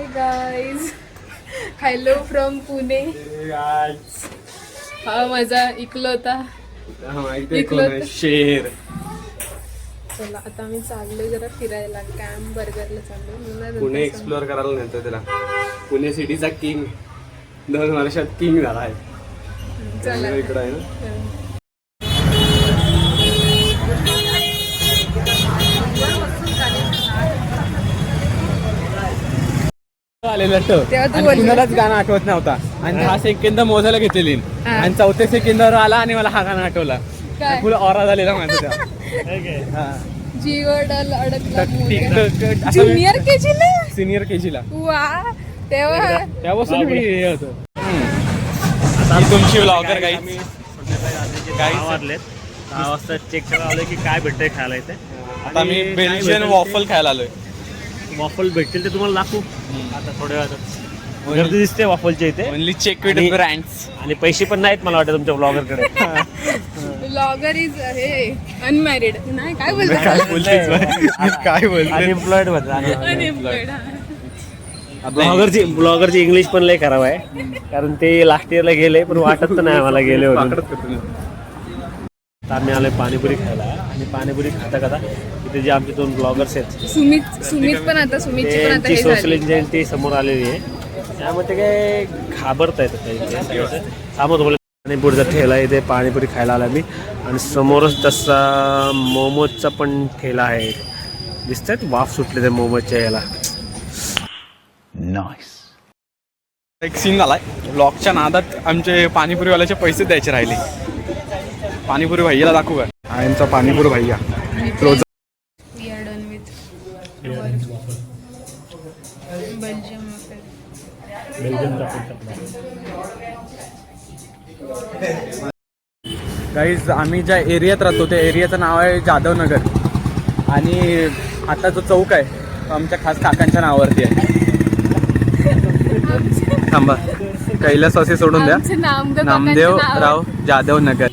Hi guys, hello from Pune. हा माझा इकलोता शेर. चला आता आम्ही चाललोय जरा फिरायला, कॅम्प बर्गरला चाललोय. पुणे एक्सप्लोअर करायला नेतो त्याला. पुणे सिटीचा किंग 10 वर्षात किंग झाला आहे. चला इकडं आहे ना. आलेलं कुणालाच गाणं आठवत नव्हता आणि 10 सेकंद मोजायला घेतलेली आणि 4थ्या सेकंदावर आला आणि मला हा गाणं आठवला. फुल ऑरा झालेला माझा. जीवडल अडकला ज्युनियर केजी ला, सिनियर केजी ला. वा त्यापासून मी हे होतो. तुमची व्लॉगर गाईड 6 वाजलेत. 6 वाजता चेक करायला आलोय की काय भेटतंय खायला इथे. आता मी बेल्जियन वॉफल खायला आलोय. वॉफल भेटतील ते तुम्हाला दाखवू आता थोड्या वेळात. गर्दी दिसते वॉफलच्या इथे. Only check with brands. आणि पैसे पण नाहीत मला वाटतं तुमच्या ब्लॉगर कडे. ब्लॉगर इज हे अनमॅरिड नाही, काय बोलतो काय बोलतो अनएम्प्लॉइड मध्ये. अनएम्प्लॉइड. ब्लॉगरची इंग्लिश पण लय खराब आहे, कारण ते लास्ट इयरला गेले पण वाटत तर नाही मला गेले होते. आम्ही आलोय पाणीपुरी खायला आणि पाणीपुरी खाता खाता इथे जे आमचे 2 ब्लॉगर्स आहेत, सुमित पण आता त्यांची सोशल इंजिनिअरिंग समोर आलेली आहे. त्यामुळे ते काय घाबरत आहेत. थांबत पाणीपुरीचा ठेला इथे पाणीपुरी खायला आला मी. आणि समोरच तसा मोमोजचा पण ठेला आहे. दिसतात वाफ सुटले ते मोमोजच्या याला. नाईस. एक सीन झालाय ब्लॉगच्या नादात. आमचे पाणीपुरीवाल्याचे पैसे द्यायचे राहिले. पाणीपुरी भैयाला दाखवू का? आमचा पाणीपुरी भैया close. We are done with Belgium. Guys आम्ही ज्या एरियात राहतो त्या एरियाचं नाव आहे जाधव नगर. आणि आता जो चौक आहे तो आमच्या खास काकांच्या नावावरती आहे. थांबा, कैलासवासी सोडून द्या. नामदेव राव जाधव नगर.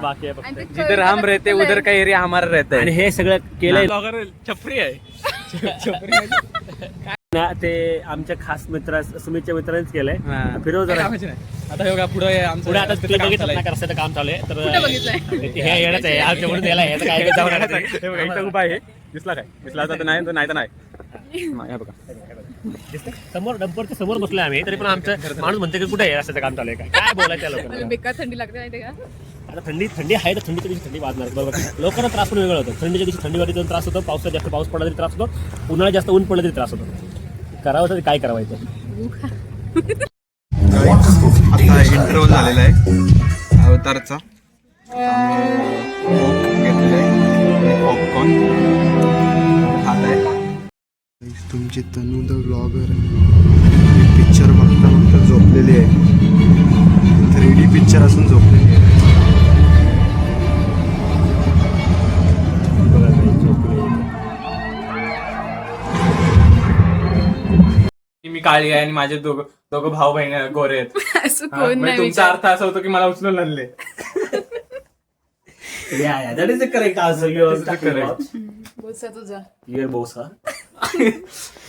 बाकी आहे फक्त. जिधर हम रहते उधर का एरिया हमारा रहता आणि है. हे सगळं केलंय छपरी आहे. ते आमच्या खास मित्र सुमितच्या मित्रांनीच केलंय. हा. फिरव जरा. आता हे बघा पुढे पुढे आता ते बघितलं ना रस्त्याचं काम चालू आहे तर हे येणंच आहे आमच्याकडून यायला याचं काय इथं उभा आहे. दिसला काय? दिसला तर नाही, तर नाही तर नाही. हे बघा समोर डंपरच्या समोर बसलोय आम्ही, तरी पण आमचं माणूस म्हणते की कुठे आहे रस्त्याचं काम चालू आहे काय बोलायचं त्या लोकांना. बेकार थंडी लागते माहिती का? आता थंडी आहे तर थंडीच्या दिवशी थंडी वाजणार बरोबर. लोकांना त्रास पण वेगळा होतो. थंडीच्या दिवशी थंडी वाढली त्रास होतो, पावसात जास्त पाऊस पडला तरी त्रास होतो, उन्हाळ्यात जास्त ऊन पडलं तरी त्रास होतो. करावं तर काय करावायचं. आता इंटरव्ह्यू झालेला आहे अवतारचा. घेतलेला आहे पॉपकॉर्न खात आहे. तुमची तनू द ब्लॉगर पिक्चर बघता बघता झोपलेली आहे. 3D पिक्चर असून झोपलेली आहे. मी काळी आहे आणि माझे दोघं भाऊ बहीण गोरे आहेत. असं कोण नाही. तुमचा अर्थ असा होतो की मला उचलून आणले. That is the correct answer. You are correct. बोसा तुझा. You are bosa.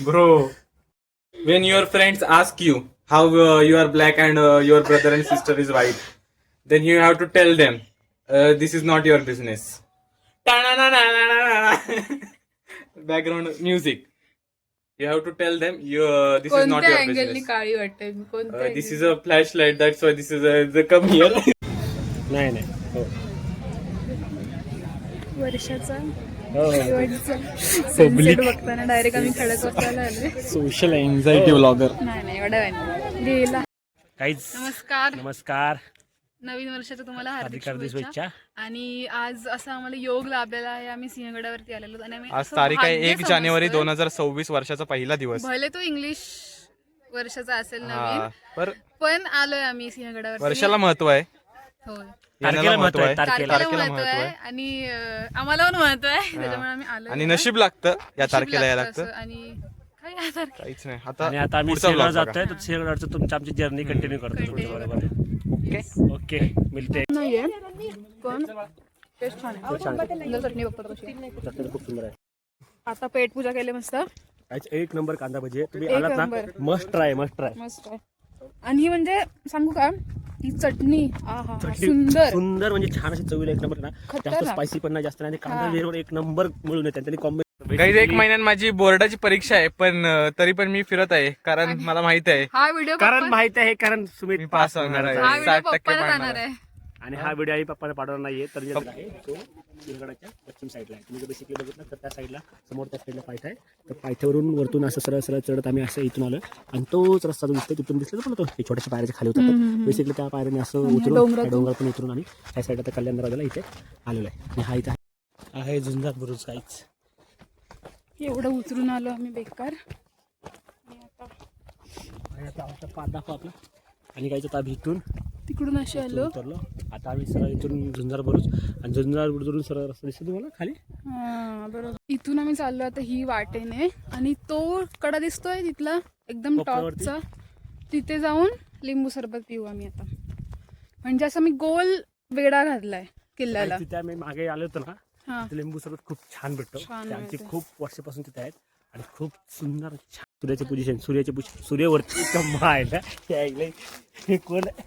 Bro, when your friends ask you how you are black and your brother and sister is white, then you have to tell them this is not your business. Background music. You have to tell them this is not your business. काळी वाटते. This is a flashlight. That's why this is the come here. नाही वर्षाचा sunset बघताना direct आम्ही खडकवासला आलोय. Social anxiety vlogger. नाही एवढा गेला. काहीच. नमस्कार. नवीन वर्षाचं तुम्हाला हार्दिक हार्दिक शुभेच्छा. आणि आज असा आम्हाला योग लाभलेला आहे. आम्ही सिंहगडावरती आलेलो आणि आम्ही आज तारीख आहे 1 जानेवारी 2026, वर्षाचा पहिला दिवस. भले तो इंग्लिश वर्षाचा असेल नवीन, पण आलोय आम्ही सिंहगडावर. वर्षाला महत्व आहे. होय, तारखेला महत्व आहे. तारखेला महत्व आहे आणि आम्हाला पण महत्व आहे. त्याच्यामुळे आम्ही आलोय. आणि नशीब लागतं या तारखेला यायला लागतं. आणि काहीच नाही. आता आम्ही सिंहगड जातोय तर सिंहगडचं तुमची आमची जर्नी कंटिन्यू करतो तुमच्या बरोबर. ओके मिळते. नाहीये पण टेस्ट छान आहे. चटणी बघतो कशी. खूप सुंदर आहे. आता पेट पूजा केली मस्त. एक नंबर कांदा भजी आहे. तुम्ही एक आलात ना नंबर. मस्ट ट्राय मस्त आहे. आणि ही म्हणजे सांगू का ही चटणी आहा सुंदर सुंदर म्हणजे छान अशी चवीला एक नंबर ना. जास्त खतरनाक. स्पायसी पण नाही जास्त नाही आणि कांदा वेगळं एक नंबर मिळून येते त्यांनी कॉम्बिनेशन. गाईज 1 महिन्यात माझी बोर्डाची परीक्षा आहे पण तरी पण मी फिरत आहे कारण मला माहित आहे हा व्हिडिओ कारण माहित आहे कारण तुम्ही मी पास होणार आहे. हा व्हिडिओ 60% पप्पाला पाडणार जाणार आहे. आहे. आणि हा व्हिडिओ आई पप्पाने पाठवला नाहीये तर जो आहे तो सिंहगडाच्या पश्चिम साईडला आहे. तुम्ही जर बेसिकली बघितलं तर त्या साईडला समोर त्या साईडला पायथा आहे. तर पायथ्यावरून वरतून असं सरळ सरळ चढत आम्ही असं इथून आलो आणि तोच रस्ता जो दिसतो तिथून दिसला तर तो छोट्याशा पायऱ्याच्या खाली होता. बेसिकली त्या पायऱ्याने असं उतरून त्या डोंगर पण उतरून आणि त्या साईडला त्या कल्याण दरवाजाला इथे आलेलो आहे. आणि हा इथे आहे झुंजार बुरुज काहीच. एवढं उतरून आलो आम्ही बेकार. आणि आता आमचा पाद दाखव आपला आणि काहीच आता इथून तिकडून असे आलो. उतरलो. आता आम्ही सरळ इथून झुंजार बुरुज आणि झुंजार बुरुजवरून सरळ रस्ता दिसतो तुम्हाला खाली. हा बरोबर. इथून आम्ही चाललो आता ही वाटेने आणि तो कडा दिसतोय तिथला एकदम कोपऱ्यावरती? टॉपचा तिथे जाऊन लिंबू सरबत पिऊ आम्ही आता. म्हणजे असं मी गोल वेडा घातलाय किल्ल्याला. तिथे आम्ही मागे आलो होतो ना हा तिथे लिंबू सरबत खूप छान भेटतो. छान ते आमची मिळते. खूप वर्षापासून तिथे आहेत आणि खूप सुंदर छान सूर्याचे पोझिशन सूर्यावरती कम्मा आहे ना हे ऐकलंय. हे कोण आहे?